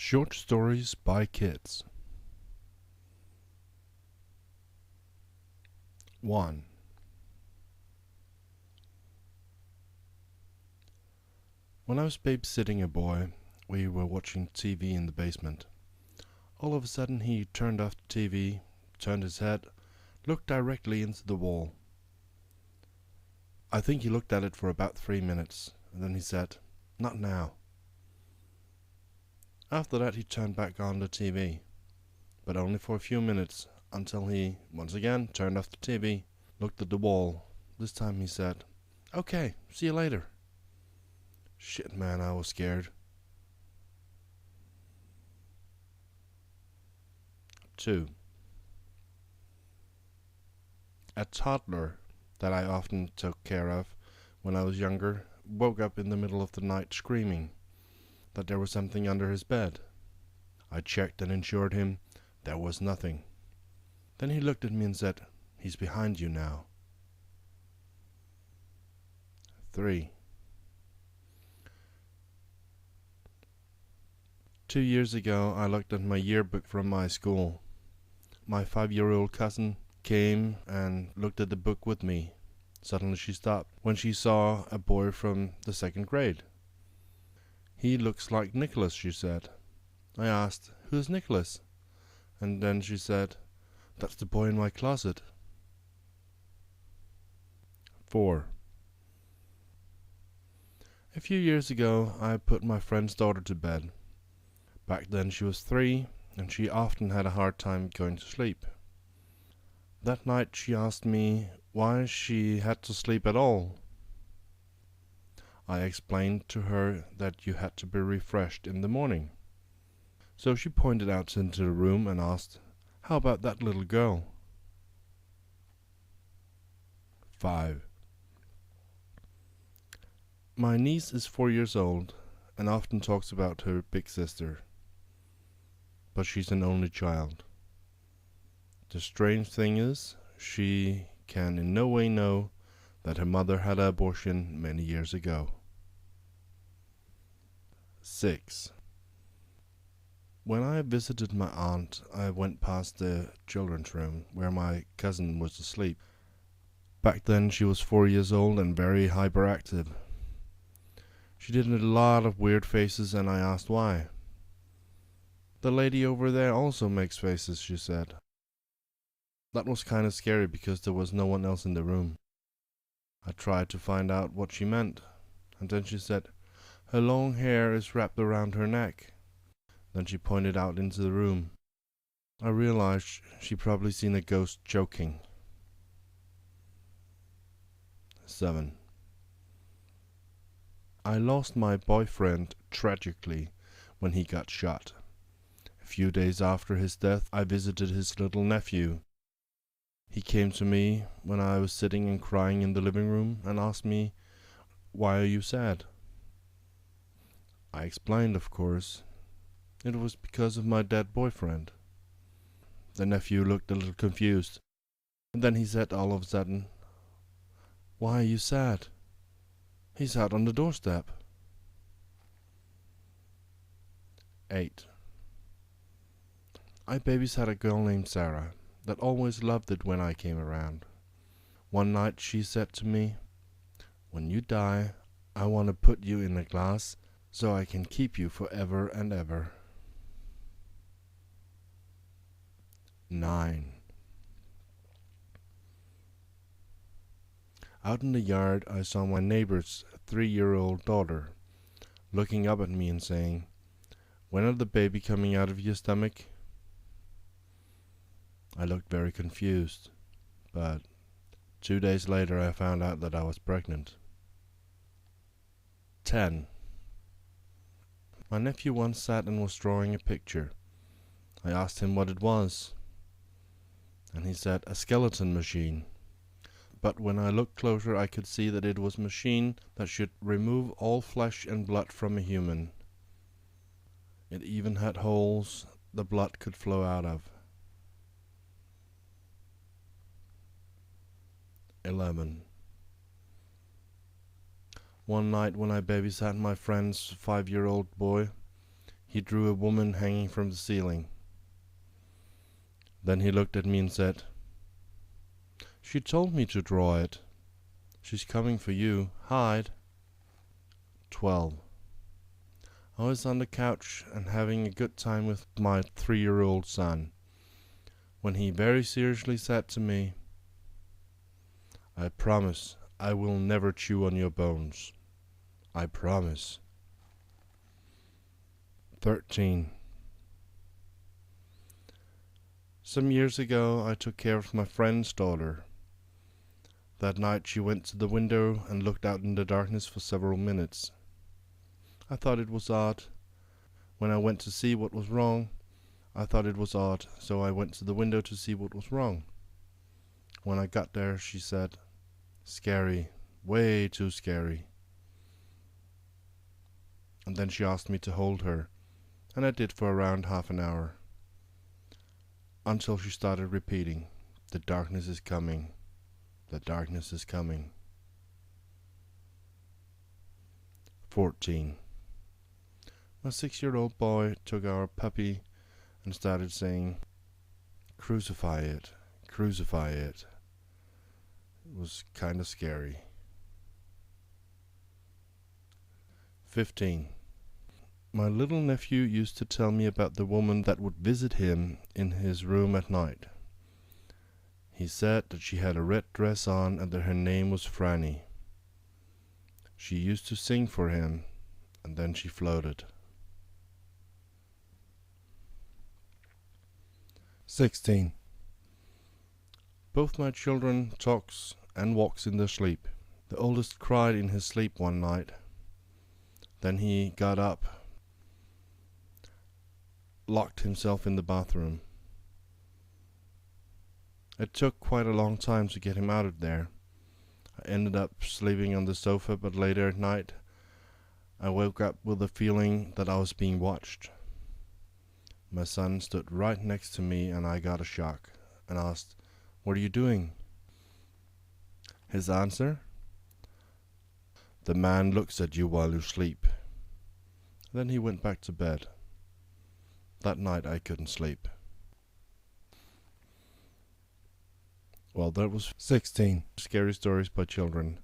Short stories by kids. 1. When I was babysitting a boy, we were watching TV in the basement. All of a sudden he turned off the TV, turned his head, looked directly into the wall. I think he looked at it for about 3 minutes, and then he said, "Not now." After that he turned back on the TV, but only for a few minutes, until he, once again, turned off the TV, looked at the wall. This time he said, "Okay, see you later." Shit, man, I was scared. 2. A toddler that I often took care of when I was younger woke up in the middle of the night screaming that there was something under his bed. I checked and assured him there was nothing. Then he looked at me and said, "He's behind you now." 3. 2 years ago I looked at my yearbook from my school. My 5-year-old cousin came and looked at the book with me. Suddenly she stopped when she saw a boy from the 2nd grade. "He looks like Nicholas," she said. I asked, "Who's Nicholas?" And then she said, "That's the boy in my closet." 4. A few years ago I put my friend's daughter to bed. Back then she was 3, and she often had a hard time going to sleep. That night she asked me why she had to sleep at all. I explained to her that you had to be refreshed in the morning. So she pointed out into the room and asked, "How about that little girl?" 5. My niece is 4 years old and often talks about her big sister. But she's an only child. The strange thing is, she can in no way know that her mother had an abortion many years ago. 6. When I visited my aunt, I went past the children's room where my cousin was asleep. Back then she was 4 years old and very hyperactive. She did a lot of weird faces and I asked why. "The lady over there also makes faces," she said. That was kind of scary because there was no one else in the room. I tried to find out what she meant, and then she said, "Her long hair is wrapped around her neck." Then she pointed out into the room. I realized she'd probably seen a ghost choking. 7. I lost my boyfriend tragically when he got shot. A few days after his death, I visited his little nephew. He came to me when I was sitting and crying in the living room and asked me, "Why are you sad?" I explained, of course. It was because of my dead boyfriend. The nephew looked a little confused, and then he said all of a sudden, "Why are you sad? He's out on the doorstep." 8. I babysat a girl named Sarah that always loved it when I came around. One night she said to me, "When you die, I want to put you in a glass so I can keep you forever and ever." 9. Out in the yard I saw my neighbor's 3-year-old daughter looking up at me and saying, "When are the baby coming out of your stomach?" I looked very confused, but 2 days later I found out that I was pregnant. 10. My nephew once sat and was drawing a picture. I asked him what it was, and he said a skeleton machine. But when I looked closer I could see that it was a machine that should remove all flesh and blood from a human. It even had holes the blood could flow out of. 11. One night when I babysat my friend's 5-year-old boy, He drew a woman hanging from the ceiling. Then he looked at me and said, "She told me to draw it. She's coming for you. Hide." 12. I was on the couch and having a good time with my 3-year-old son, when he very seriously said to me, "I promise I will never chew on your bones. I promise." 13. Some years ago I took care of my friend's daughter. That night she went to the window and looked out in the darkness for several minutes. I thought it was odd. When I went to see what was wrong, I thought it was odd, so I went to the window to see what was wrong. When I got there, she said, "Scary, way too scary." And then she asked me to hold her, and I did for around half an hour, until she started repeating, "The darkness is coming, the darkness is coming." 14. My 6-year-old boy took our puppy and started saying, "Crucify it, crucify it." It was kind of scary. 15. My little nephew used to tell me about the woman that would visit him in his room at night. He said that she had a red dress on and that her name was Franny. She used to sing for him, and then she floated. 16. Both my children talks and walks in their sleep. The oldest cried in his sleep one night. Then he got up, locked himself in the bathroom. It took quite a long time to get him out of there. I ended up sleeping on the sofa, but later at night I woke up with the feeling that I was being watched. My son stood right next to me and I got a shock and asked, "What are you doing?" His answer, "The man looks at you while you sleep." Then he went back to bed. That night I couldn't sleep. Well, that was 16 scary stories by children.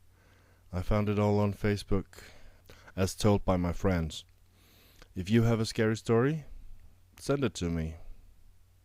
I found it all on Facebook, as told by my friends. If you have a scary story, send it to me.